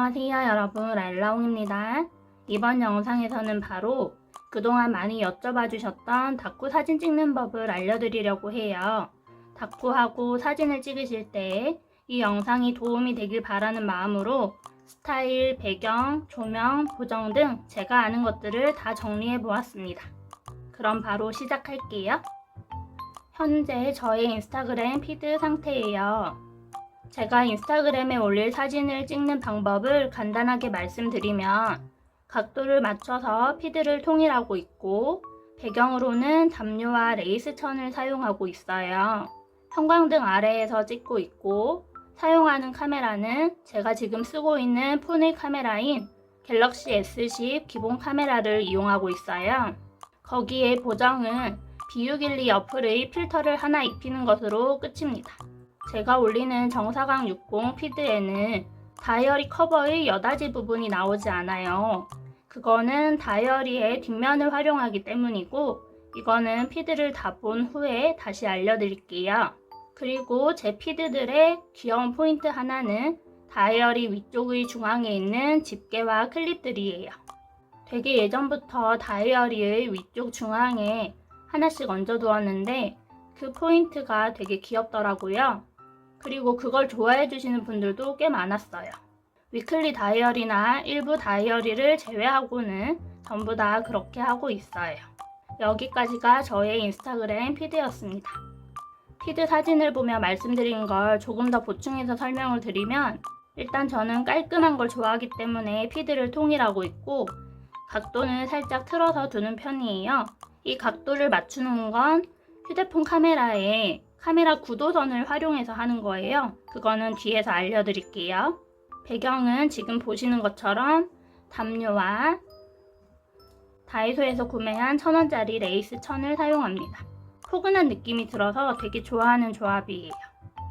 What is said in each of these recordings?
안녕하세요 여러분, 랄라옹입니다. 이번 영상에서는 바로 그동안 많이 여쭤봐 주셨던 다꾸 사진 찍는 법을 알려드리려고 해요. 다꾸하고 사진을 찍으실 때 이 영상이 도움이 되길 바라는 마음으로 스타일, 배경, 조명, 보정 등 제가 아는 것들을 다 정리해 보았습니다. 그럼 바로 시작할게요. 현재 저의 인스타그램 피드 상태예요. 제가 인스타그램에 올릴 사진을 찍는 방법을 간단하게 말씀드리면 각도를 맞춰서 피드를 통일하고 있고 배경으로는 담요와 레이스 천을 사용하고 있어요. 형광등 아래에서 찍고 있고 사용하는 카메라는 제가 지금 쓰고 있는 폰의 카메라인 갤럭시 S10 기본 카메라를 이용하고 있어요. 거기에 보정은 비유길리 어플의 필터를 하나 입히는 것으로 끝입니다. 제가 올리는 정사각 60 피드에는 다이어리 커버의 여닫이 부분이 나오지 않아요. 그거는 다이어리의 뒷면을 활용하기 때문이고 이거는 피드를 다 본 후에 다시 알려드릴게요. 그리고 제 피드들의 귀여운 포인트 하나는 다이어리 위쪽의 중앙에 있는 집게와 클립들이에요. 되게 예전부터 다이어리의 위쪽 중앙에 하나씩 얹어 두었는데 그 포인트가 되게 귀엽더라고요. 그리고 그걸 좋아해 주시는 분들도 꽤 많았어요. 위클리 다이어리나 일부 다이어리를 제외하고는 전부 다 그렇게 하고 있어요. 여기까지가 저의 인스타그램 피드였습니다. 피드 사진을 보며 말씀드린 걸 조금 더 보충해서 설명을 드리면 일단 저는 깔끔한 걸 좋아하기 때문에 피드를 통일하고 있고 각도는 살짝 틀어서 두는 편이에요. 이 각도를 맞추는 건 휴대폰 카메라에 카메라 구도선을 활용해서 하는 거예요. 그거는 뒤에서 알려드릴게요. 배경은 지금 보시는 것처럼 담요와 다이소에서 구매한 1000원짜리 레이스 천을 사용합니다. 포근한 느낌이 들어서 되게 좋아하는 조합이에요.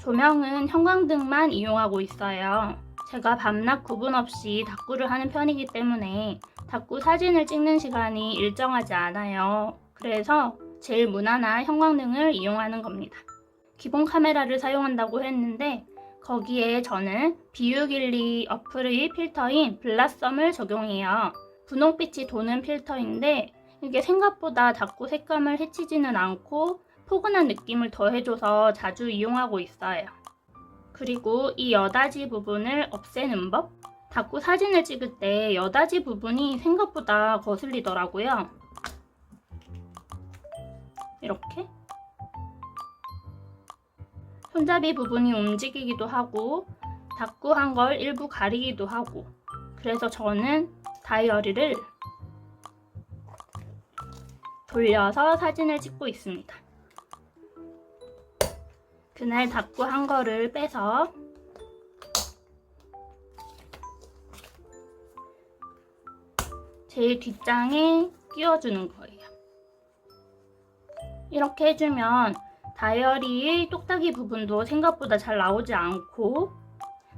조명은 형광등만 이용하고 있어요. 제가 밤낮 구분 없이 다꾸를 하는 편이기 때문에 다꾸 사진을 찍는 시간이 일정하지 않아요. 그래서 제일 무난한 형광등을 이용하는 겁니다. 기본 카메라를 사용한다고 했는데 거기에 저는 비유길리 어플의 필터인 블라썸을 적용해요. 분홍빛이 도는 필터인데 이게 생각보다 다꾸 색감을 해치지는 않고 포근한 느낌을 더해줘서 자주 이용하고 있어요. 그리고 이 여닫이 부분을 없애는 법? 다꾸 사진을 찍을 때 여닫이 부분이 생각보다 거슬리더라고요. 이렇게 손잡이 부분이 움직이기도 하고 다꾸한 걸 일부 가리기도 하고 그래서 저는 다이어리를 돌려서 사진을 찍고 있습니다. 그날 다꾸한 거를 빼서 제일 뒷장에 끼워주는 거예요. 이렇게 해주면 다이어리의 똑딱이 부분도 생각보다 잘 나오지 않고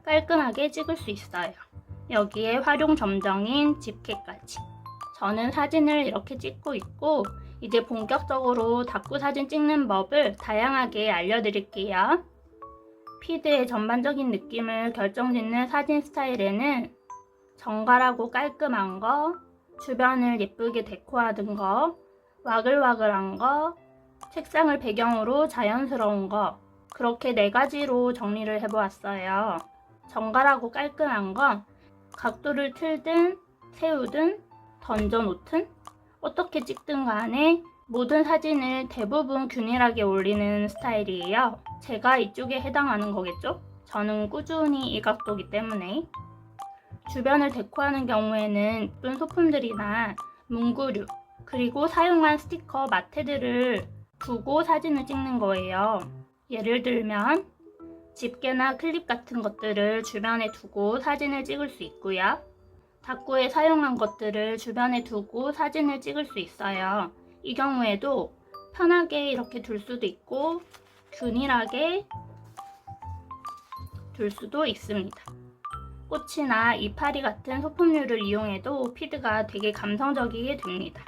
깔끔하게 찍을 수 있어요. 여기에 활용 점정인 집게까지. 저는 사진을 이렇게 찍고 있고 이제 본격적으로 다꾸 사진 찍는 법을 다양하게 알려드릴게요. 피드의 전반적인 느낌을 결정짓는 사진 스타일에는 정갈하고 깔끔한 거, 주변을 예쁘게 데코하던 거, 와글와글한 거, 색상을 배경으로 자연스러운 거 그렇게 4가지로 정리를 해보았어요. 정갈하고 깔끔한 건 각도를 틀든 세우든 던져놓든 어떻게 찍든 간에 모든 사진을 대부분 균일하게 올리는 스타일이에요. 제가 이쪽에 해당하는 거겠죠? 저는 꾸준히 이 각도이기 때문에 주변을 데코하는 경우에는 예쁜 소품들이나 문구류 그리고 사용한 스티커 마테들을 두고 사진을 찍는 거예요. 예를 들면 집게나 클립 같은 것들을 주변에 두고 사진을 찍을 수 있고요. 다꾸에 사용한 것들을 주변에 두고 사진을 찍을 수 있어요. 이 경우에도 편하게 이렇게 둘 수도 있고 균일하게 둘 수도 있습니다. 꽃이나 이파리 같은 소품류를 이용해도 피드가 되게 감성적이게 됩니다.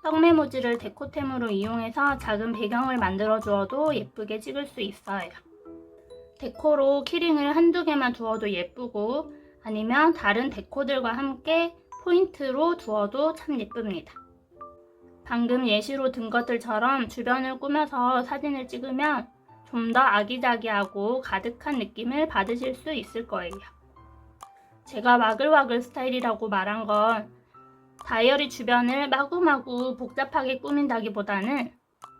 떡메모지를 데코템으로 이용해서 작은 배경을 만들어 주어도 예쁘게 찍을 수 있어요. 데코로 키링을 한두 개만 두어도 예쁘고 아니면 다른 데코들과 함께 포인트로 두어도 참 예쁩니다. 방금 예시로 든 것들처럼 주변을 꾸며서 사진을 찍으면 좀 더 아기자기하고 가득한 느낌을 받으실 수 있을 거예요. 제가 와글와글 스타일이라고 말한 건 다이어리 주변을 마구마구 복잡하게 꾸민다기보다는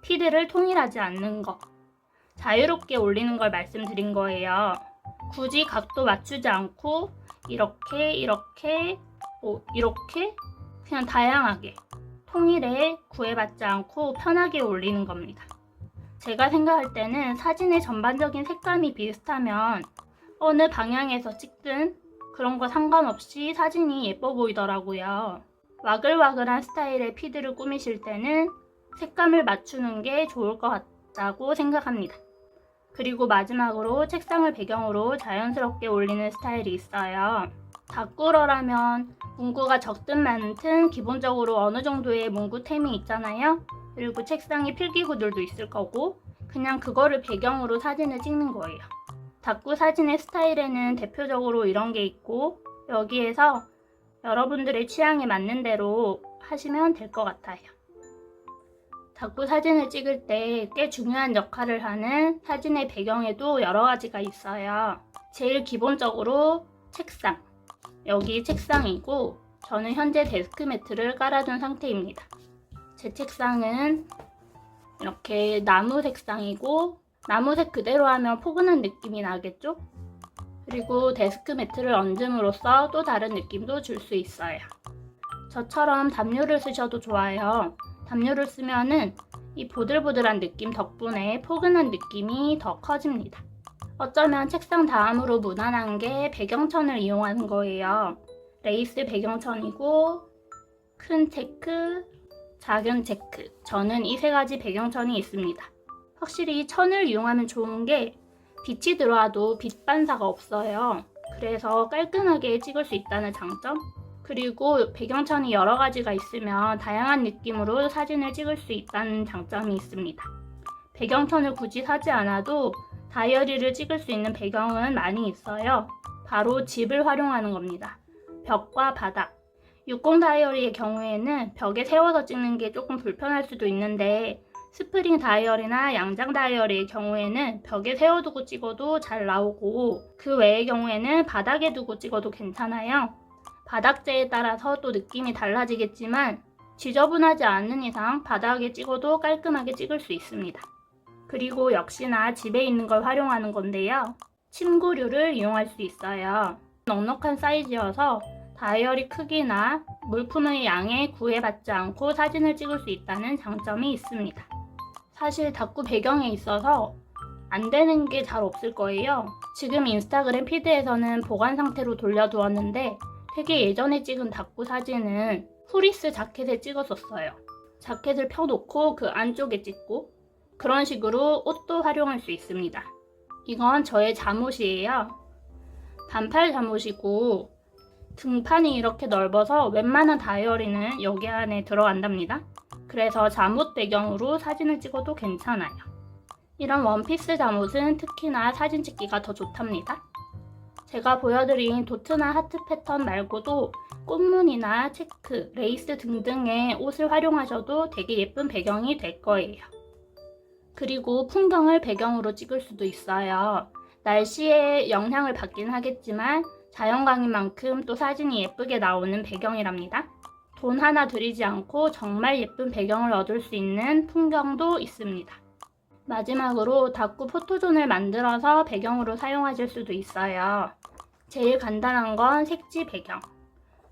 피드를 통일하지 않는 거, 자유롭게 올리는 걸 말씀드린 거예요. 굳이 각도 맞추지 않고 이렇게 그냥 다양하게 통일에 구애받지 않고 편하게 올리는 겁니다. 제가 생각할 때는 사진의 전반적인 색감이 비슷하면 어느 방향에서 찍든 그런 거 상관없이 사진이 예뻐 보이더라고요. 와글와글한 스타일의 피드를 꾸미실 때는 색감을 맞추는 게 좋을 것 같다고 생각합니다. 그리고 마지막으로 책상을 배경으로 자연스럽게 올리는 스타일이 있어요. 다꾸러라면 문구가 적든 많든 기본적으로 어느 정도의 문구템이 있잖아요. 그리고 책상에 필기구들도 있을 거고 그냥 그거를 배경으로 사진을 찍는 거예요. 다꾸 사진의 스타일에는 대표적으로 이런 게 있고 여기에서 여러분들의 취향에 맞는 대로 하시면 될 것 같아요. 다꾸 사진을 찍을 때 꽤 중요한 역할을 하는 사진의 배경에도 여러 가지가 있어요. 제일 기본적으로 책상. 여기 책상이고 저는 현재 데스크 매트를 깔아둔 상태입니다. 제 책상은 이렇게 나무 색상이고 나무색 그대로 하면 포근한 느낌이 나겠죠? 그리고 데스크 매트를 얹음으로써 또 다른 느낌도 줄 수 있어요. 저처럼 담요를 쓰셔도 좋아요. 담요를 쓰면은 이 보들보들한 느낌 덕분에 포근한 느낌이 더 커집니다. 어쩌면 책상 다음으로 무난한 게 배경천을 이용하는 거예요. 레이스 배경천이고 큰 체크, 작은 체크. 저는 이 세 가지 배경천이 있습니다. 확실히 천을 이용하면 좋은 게 빛이 들어와도 빛 반사가 없어요. 그래서 깔끔하게 찍을 수 있다는 장점? 그리고 배경천이 여러 가지가 있으면 다양한 느낌으로 사진을 찍을 수 있다는 장점이 있습니다. 배경천을 굳이 사지 않아도 다이어리를 찍을 수 있는 배경은 많이 있어요. 바로 집을 활용하는 겁니다. 벽과 바닥. 60 다이어리의 경우에는 벽에 세워서 찍는 게 조금 불편할 수도 있는데 스프링 다이어리나 양장 다이어리의 경우에는 벽에 세워두고 찍어도 잘 나오고 그 외의 경우에는 바닥에 두고 찍어도 괜찮아요. 바닥재에 따라서 또 느낌이 달라지겠지만 지저분하지 않은 이상 바닥에 찍어도 깔끔하게 찍을 수 있습니다. 그리고 역시나 집에 있는 걸 활용하는 건데요. 침구류를 이용할 수 있어요. 넉넉한 사이즈여서 다이어리 크기나 물품의 양에 구애받지 않고 사진을 찍을 수 있다는 장점이 있습니다. 사실 다꾸 배경에 있어서 안 되는 게 잘 없을 거예요. 지금 인스타그램 피드에서는 보관 상태로 돌려두었는데 되게 예전에 찍은 다꾸 사진은 후리스 자켓에 찍었었어요. 자켓을 펴놓고 그 안쪽에 찍고 그런 식으로 옷도 활용할 수 있습니다. 이건 저의 잠옷이에요. 반팔 잠옷이고 등판이 이렇게 넓어서 웬만한 다이어리는 여기 안에 들어간답니다. 그래서 잠옷 배경으로 사진을 찍어도 괜찮아요. 이런 원피스 잠옷은 특히나 사진 찍기가 더 좋답니다. 제가 보여드린 도트나 하트 패턴 말고도 꽃무늬나 체크, 레이스 등등의 옷을 활용하셔도 되게 예쁜 배경이 될 거예요. 그리고 풍경을 배경으로 찍을 수도 있어요. 날씨에 영향을 받긴 하겠지만 자연광인 만큼 또 사진이 예쁘게 나오는 배경이랍니다. 돈 하나 들이지 않고 정말 예쁜 배경을 얻을 수 있는 풍경도 있습니다. 마지막으로 다꾸 포토존을 만들어서 배경으로 사용하실 수도 있어요. 제일 간단한 건 색지 배경.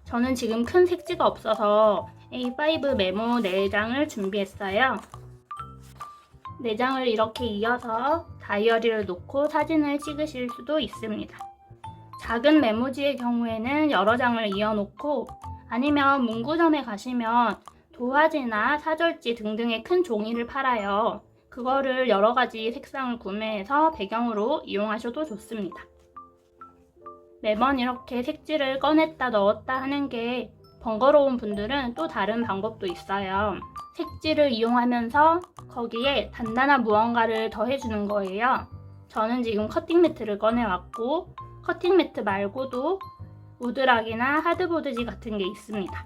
저는 지금 큰 색지가 없어서 A5 메모 4장을 준비했어요. 4장을 이렇게 이어서 다이어리를 놓고 사진을 찍으실 수도 있습니다. 작은 메모지의 경우에는 여러 장을 이어놓고 아니면 문구점에 가시면 도화지나 사절지 등등의 큰 종이를 팔아요. 그거를 여러 가지 색상을 구매해서 배경으로 이용하셔도 좋습니다. 매번 이렇게 색지를 꺼냈다 넣었다 하는 게 번거로운 분들은 또 다른 방법도 있어요. 색지를 이용하면서 거기에 단단한 무언가를 더해주는 거예요. 저는 지금 커팅 매트를 꺼내왔고 커팅 매트 말고도 우드락이나 하드보드지 같은 게 있습니다.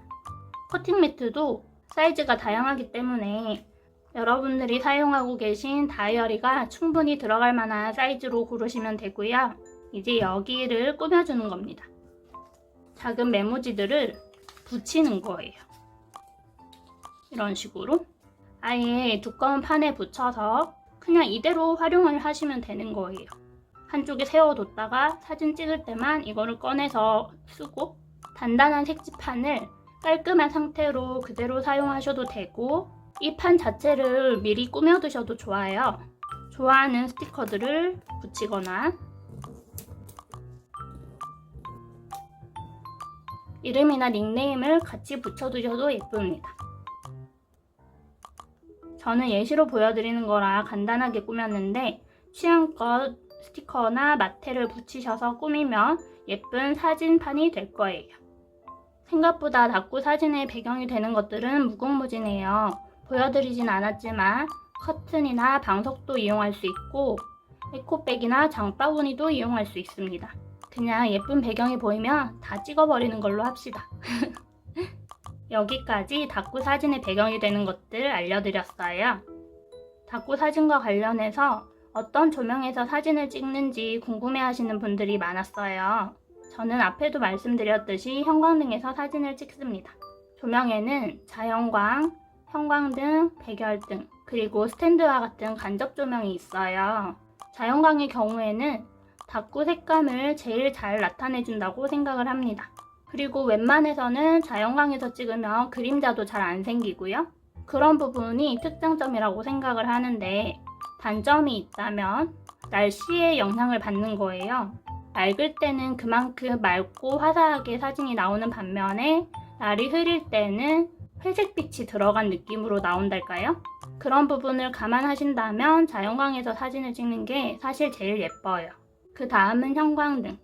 커팅 매트도 사이즈가 다양하기 때문에 여러분들이 사용하고 계신 다이어리가 충분히 들어갈 만한 사이즈로 고르시면 되고요. 이제 여기를 꾸며주는 겁니다. 작은 메모지들을 붙이는 거예요. 이런 식으로 아예 두꺼운 판에 붙여서 그냥 이대로 활용을 하시면 되는 거예요. 한쪽에 세워뒀다가 사진 찍을 때만 이거를 꺼내서 쓰고, 단단한 색지판을 깔끔한 상태로 그대로 사용하셔도 되고, 이 판 자체를 미리 꾸며두셔도 좋아요. 좋아하는 스티커들을 붙이거나 이름이나 닉네임을 같이 붙여두셔도 예쁩니다. 저는 예시로 보여드리는 거라 간단하게 꾸몄는데, 취향껏 스티커나 마테를 붙이셔서 꾸미면 예쁜 사진판이 될 거예요. 생각보다 다꾸 사진의 배경이 되는 것들은 무궁무진해요. 보여드리진 않았지만 커튼이나 방석도 이용할 수 있고 에코백이나 장바구니도 이용할 수 있습니다. 그냥 예쁜 배경이 보이면 다 찍어버리는 걸로 합시다. 여기까지 다꾸 사진의 배경이 되는 것들 알려드렸어요. 다꾸 사진과 관련해서 어떤 조명에서 사진을 찍는지 궁금해하시는 분들이 많았어요. 저는 앞에도 말씀드렸듯이 형광등에서 사진을 찍습니다. 조명에는 자연광, 형광등, 백열등, 그리고 스탠드와 같은 간접 조명이 있어요. 자연광의 경우에는 다꾸 색감을 제일 잘 나타내준다고 생각을 합니다. 그리고 웬만해서는 자연광에서 찍으면 그림자도 잘 안 생기고요. 그런 부분이 특장점이라고 생각을 하는데, 단점이 있다면 날씨에 영향을 받는 거예요. 맑을 때는 그만큼 맑고 화사하게 사진이 나오는 반면에 날이 흐릴 때는 회색빛이 들어간 느낌으로 나온달까요? 그런 부분을 감안하신다면 자연광에서 사진을 찍는 게 사실 제일 예뻐요. 그 다음은 형광등.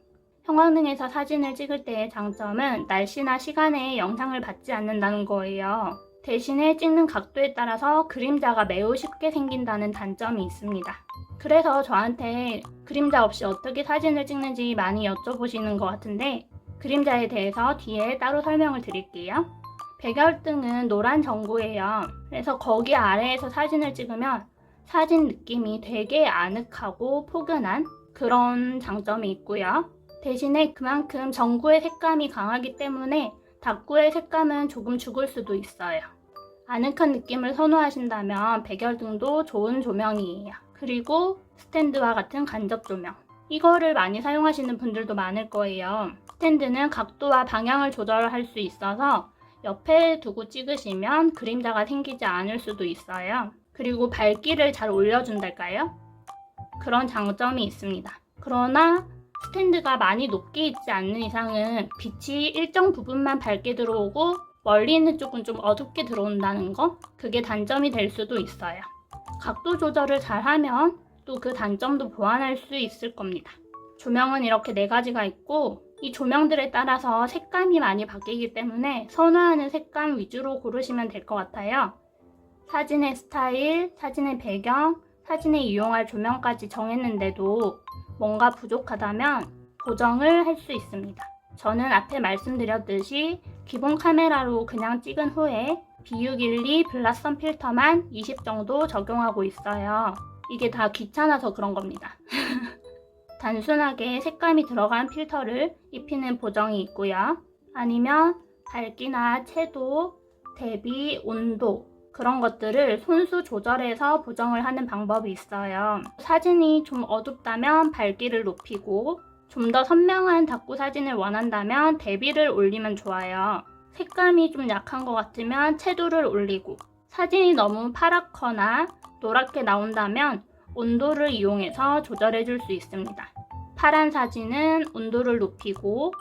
형광등에서 사진을 찍을 때의 장점은 날씨나 시간에 영향을 받지 않는다는 거예요. 대신에 찍는 각도에 따라서 그림자가 매우 쉽게 생긴다는 단점이 있습니다. 그래서 저한테 그림자 없이 어떻게 사진을 찍는지 많이 여쭤보시는 것 같은데, 그림자에 대해서 뒤에 따로 설명을 드릴게요. 백열등은 노란 전구예요. 그래서 거기 아래에서 사진을 찍으면 사진 느낌이 되게 아늑하고 포근한 그런 장점이 있고요. 대신에 그만큼 전구의 색감이 강하기 때문에 다꾸의 색감은 조금 죽을 수도 있어요. 아늑한 느낌을 선호하신다면 백열등도 좋은 조명이에요. 그리고 스탠드와 같은 간접 조명. 이거를 많이 사용하시는 분들도 많을 거예요. 스탠드는 각도와 방향을 조절할 수 있어서 옆에 두고 찍으시면 그림자가 생기지 않을 수도 있어요. 그리고 밝기를 잘 올려준달까요? 그런 장점이 있습니다. 그러나 스탠드가 많이 높게 있지 않는 이상은 빛이 일정 부분만 밝게 들어오고 멀리 있는 쪽은 좀 어둡게 들어온다는 거? 그게 단점이 될 수도 있어요. 각도 조절을 잘 하면 또 그 단점도 보완할 수 있을 겁니다. 조명은 이렇게 4가지가 있고, 이 조명들에 따라서 색감이 많이 바뀌기 때문에 선호하는 색감 위주로 고르시면 될 것 같아요. 사진의 스타일, 사진의 배경, 사진에 이용할 조명까지 정했는데도 뭔가 부족하다면 보정을 할 수 있습니다. 저는 앞에 말씀드렸듯이 기본 카메라로 그냥 찍은 후에 B612 블라썸 필터만 20 정도 적용하고 있어요. 이게 다 귀찮아서 그런 겁니다. 단순하게 색감이 들어간 필터를 입히는 보정이 있고요. 아니면 밝기나 채도, 대비, 온도 그런 것들을 손수 조절해서 보정을 하는 방법이 있어요. 사진이 좀 어둡다면 밝기를 높이고, 좀 더 선명한 다꾸 사진을 원한다면 대비를 올리면 좋아요. 색감이 좀 약한 것 같으면 채도를 올리고, 사진이 너무 파랗거나 노랗게 나온다면 온도를 이용해서 조절해 줄 수 있습니다. 파란 사진은 온도를 높이고,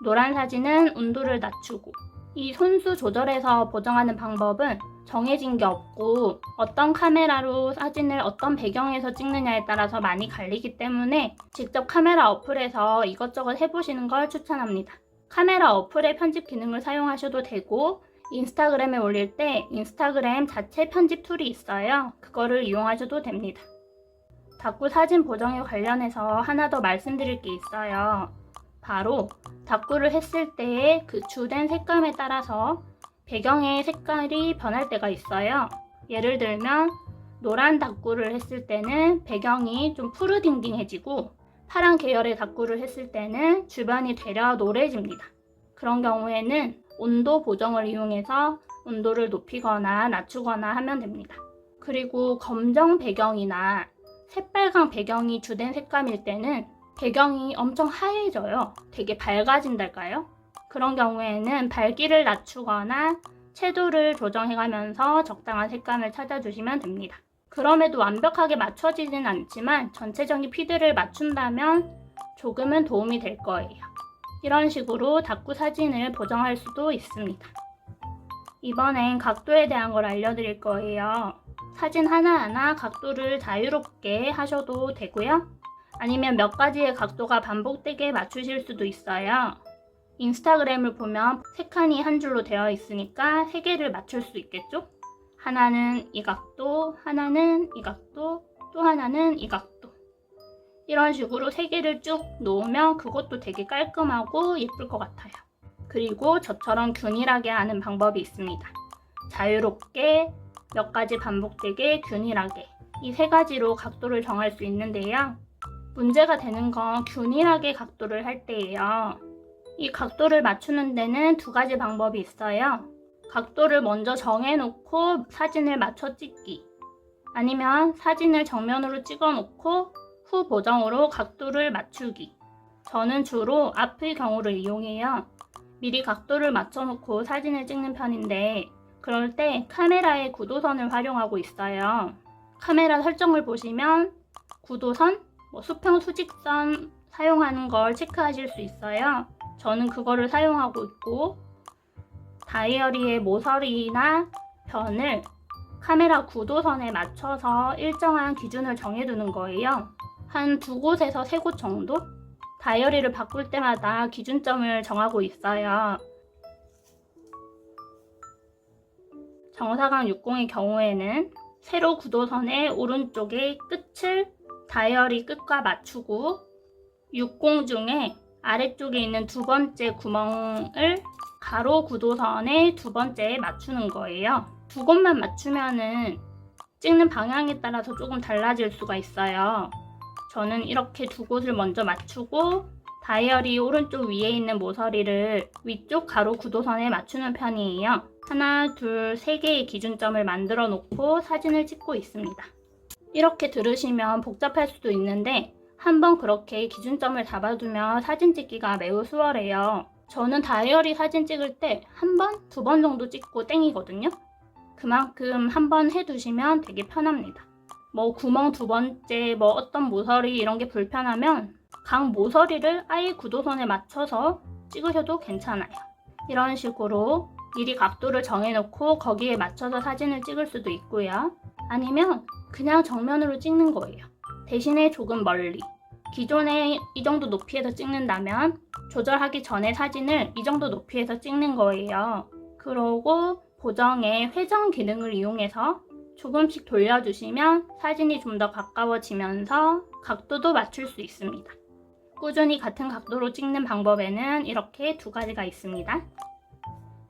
노란 사진은 온도를 낮추고, 이 손수 조절해서 보정하는 방법은 정해진 게 없고 어떤 카메라로 사진을 어떤 배경에서 찍느냐에 따라서 많이 갈리기 때문에 직접 카메라 어플에서 이것저것 해보시는 걸 추천합니다. 카메라 어플의 편집 기능을 사용하셔도 되고, 인스타그램에 올릴 때 인스타그램 자체 편집 툴이 있어요. 그거를 이용하셔도 됩니다. 다꾸 사진 보정에 관련해서 하나 더 말씀드릴 게 있어요. 바로 다꾸를 했을 때의 그 주된 색감에 따라서 배경의 색깔이 변할 때가 있어요. 예를 들면 노란 다꾸를 했을 때는 배경이 좀 푸르딩딩해지고 파란 계열의 다꾸를 했을 때는 주변이 되려 노래집니다. 그런 경우에는 온도 보정을 이용해서 온도를 높이거나 낮추거나 하면 됩니다. 그리고 검정 배경이나 새빨강 배경이 주된 색감일 때는 배경이 엄청 하얘져요. 되게 밝아진달까요? 그런 경우에는 밝기를 낮추거나 채도를 조정해가면서 적당한 색감을 찾아주시면 됩니다. 그럼에도 완벽하게 맞춰지진 않지만 전체적인 피드를 맞춘다면 조금은 도움이 될 거예요. 이런 식으로 다꾸 사진을 보정할 수도 있습니다. 이번엔 각도에 대한 걸 알려드릴 거예요. 사진 하나하나 각도를 자유롭게 하셔도 되고요. 아니면 몇 가지의 각도가 반복되게 맞추실 수도 있어요. 인스타그램을 보면 세 칸이 한 줄로 되어 있으니까 세 개를 맞출 수 있겠죠? 하나는 이 각도, 하나는 이 각도, 또 하나는 이 각도. 이런 식으로 세 개를 쭉 놓으면 그것도 되게 깔끔하고 예쁠 것 같아요. 그리고 저처럼 균일하게 하는 방법이 있습니다. 자유롭게, 몇 가지 반복되게, 균일하게. 이 세 가지로 각도를 정할 수 있는데요. 문제가 되는 건 균일하게 각도를 할 때예요. 이 각도를 맞추는 데는 두 가지 방법이 있어요. 각도를 먼저 정해놓고 사진을 맞춰 찍기. 아니면 사진을 정면으로 찍어놓고 후 보정으로 각도를 맞추기. 저는 주로 앞의 경우를 이용해요. 미리 각도를 맞춰놓고 사진을 찍는 편인데 그럴 때 카메라의 구도선을 활용하고 있어요. 카메라 설정을 보시면 구도선, 수평 수직선 사용하는 걸 체크하실 수 있어요. 저는 그거를 사용하고 있고 다이어리의 모서리나 변을 카메라 구도선에 맞춰서 일정한 기준을 정해두는 거예요. 한 두 곳에서 세 곳 정도? 다이어리를 바꿀 때마다 기준점을 정하고 있어요. 정사각 60의 경우에는 세로 구도선의 오른쪽의 끝을 다이어리 끝과 맞추고 60 중에 아래쪽에 있는 두 번째 구멍을 가로 구도선의 두 번째에 맞추는 거예요. 두 곳만 맞추면은 찍는 방향에 따라서 조금 달라질 수가 있어요. 저는 이렇게 두 곳을 먼저 맞추고 다이어리 오른쪽 위에 있는 모서리를 위쪽 가로 구도선에 맞추는 편이에요. 하나, 둘, 세 개의 기준점을 만들어 놓고 사진을 찍고 있습니다. 이렇게 들으시면 복잡할 수도 있는데 한번 그렇게 기준점을 잡아두면 사진 찍기가 매우 수월해요. 저는 다이어리 사진 찍을 때 한 번, 두 번 정도 찍고 땡이거든요. 그만큼 한 번 해두시면 되게 편합니다. 구멍 두 번째, 어떤 모서리 이런 게 불편하면 각 모서리를 아예 구도선에 맞춰서 찍으셔도 괜찮아요. 이런 식으로 미리 각도를 정해놓고 거기에 맞춰서 사진을 찍을 수도 있고요. 아니면 그냥 정면으로 찍는 거예요. 대신에 조금 멀리. 기존에 이 정도 높이에서 찍는다면 조절하기 전에 사진을 이 정도 높이에서 찍는 거예요. 그러고 보정의 회전 기능을 이용해서 조금씩 돌려주시면 사진이 좀 더 가까워지면서 각도도 맞출 수 있습니다. 꾸준히 같은 각도로 찍는 방법에는 이렇게 두 가지가 있습니다.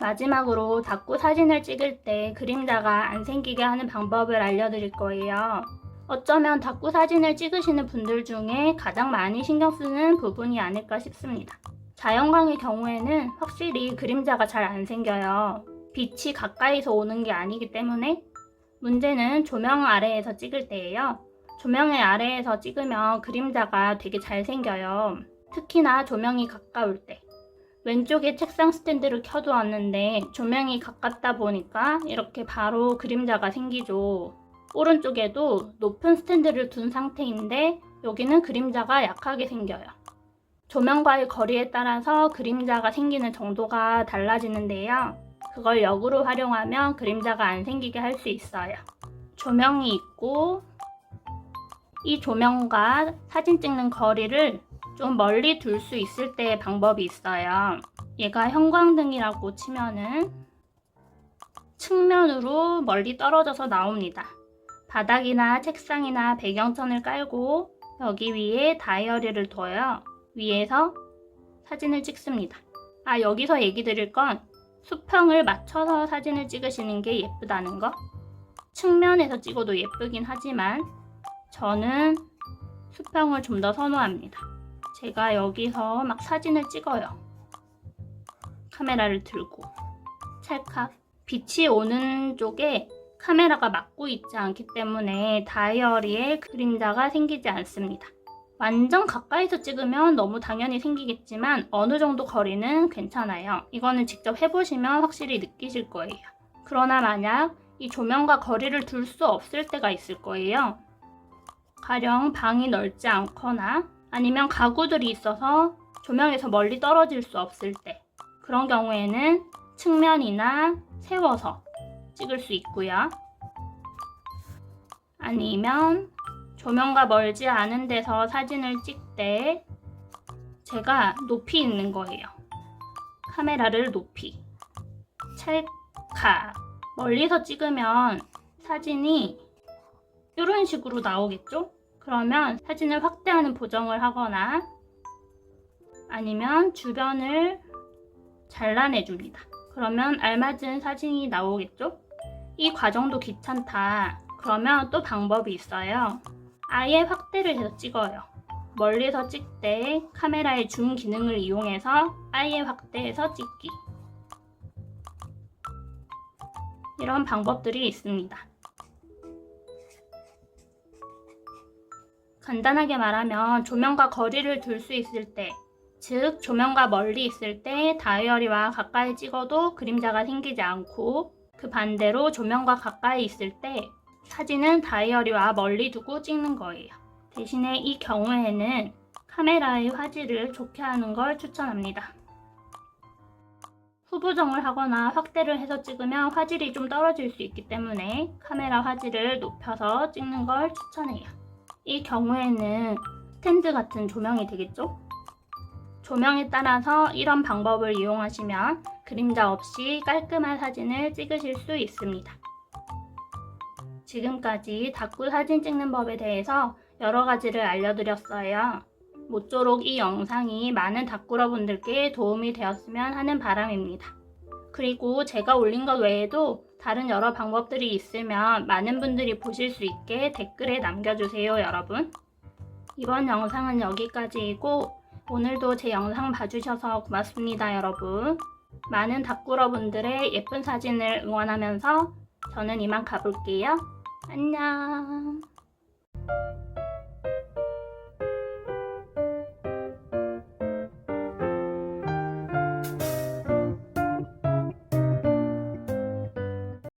마지막으로 다꾸 사진을 찍을 때 그림자가 안 생기게 하는 방법을 알려드릴 거예요. 어쩌면 다꾸 사진을 찍으시는 분들 중에 가장 많이 신경 쓰는 부분이 아닐까 싶습니다. 자연광의 경우에는 확실히 그림자가 잘 안 생겨요. 빛이 가까이서 오는 게 아니기 때문에 문제는 조명 아래에서 찍을 때예요. 조명의 아래에서 찍으면 그림자가 되게 잘 생겨요. 특히나 조명이 가까울 때. 왼쪽에 책상 스탠드를 켜두었는데 조명이 가깝다 보니까 이렇게 바로 그림자가 생기죠. 오른쪽에도 높은 스탠드를 둔 상태인데 여기는 그림자가 약하게 생겨요. 조명과의 거리에 따라서 그림자가 생기는 정도가 달라지는데요. 그걸 역으로 활용하면 그림자가 안 생기게 할 수 있어요. 조명이 있고 이 조명과 사진 찍는 거리를 좀 멀리 둘 수 있을 때의 방법이 있어요. 얘가 형광등이라고 치면은 측면으로 멀리 떨어져서 나옵니다. 바닥이나 책상이나 배경천을 깔고 여기 위에 다이어리를 둬요. 위에서 사진을 찍습니다. 여기서 얘기 드릴 건 수평을 맞춰서 사진을 찍으시는 게 예쁘다는 거. 측면에서 찍어도 예쁘긴 하지만 저는 수평을 좀 더 선호합니다. 제가 여기서 막 사진을 찍어요. 카메라를 들고 찰칵. 빛이 오는 쪽에 카메라가 막고 있지 않기 때문에 다이어리에 그림자가 생기지 않습니다. 완전 가까이서 찍으면 너무 당연히 생기겠지만 어느 정도 거리는 괜찮아요. 이거는 직접 해보시면 확실히 느끼실 거예요. 그러나 만약 이 조명과 거리를 둘 수 없을 때가 있을 거예요. 가령 방이 넓지 않거나 아니면 가구들이 있어서 조명에서 멀리 떨어질 수 없을 때, 그런 경우에는 측면이나 세워서 찍을 수 있고요. 아니면 조명과 멀지 않은 데서 사진을 찍을 때 제가 높이 있는 거예요. 카메라를 높이 찰칵. 멀리서 찍으면 사진이 이런 식으로 나오겠죠? 그러면 사진을 확대하는 보정을 하거나 아니면 주변을 잘라내줍니다. 그러면 알맞은 사진이 나오겠죠? 이 과정도 귀찮다. 그러면 또 방법이 있어요. 아예 확대를 해서 찍어요. 멀리서 찍을 때 카메라의 줌 기능을 이용해서 아예 확대해서 찍기. 이런 방법들이 있습니다. 간단하게 말하면 조명과 거리를 둘 수 있을 때, 즉 조명과 멀리 있을 때 다이어리와 가까이 찍어도 그림자가 생기지 않고, 그 반대로 조명과 가까이 있을 때 사진은 다이어리와 멀리 두고 찍는 거예요. 대신에 이 경우에는 카메라의 화질을 좋게 하는 걸 추천합니다. 후보정을 하거나 확대를 해서 찍으면 화질이 좀 떨어질 수 있기 때문에 카메라 화질을 높여서 찍는 걸 추천해요. 이 경우에는 스탠드 같은 조명이 되겠죠? 조명에 따라서 이런 방법을 이용하시면 그림자 없이 깔끔한 사진을 찍으실 수 있습니다. 지금까지 다꾸 사진 찍는 법에 대해서 여러 가지를 알려드렸어요. 모쪼록 이 영상이 많은 다꾸러분들께 도움이 되었으면 하는 바람입니다. 그리고 제가 올린 것 외에도 다른 여러 방법들이 있으면 많은 분들이 보실 수 있게 댓글에 남겨주세요, 여러분. 이번 영상은 여기까지이고 오늘도 제 영상 봐주셔서 고맙습니다, 여러분. 많은 다꾸러분들의 예쁜 사진을 응원하면서 저는 이만 가볼게요. 안녕.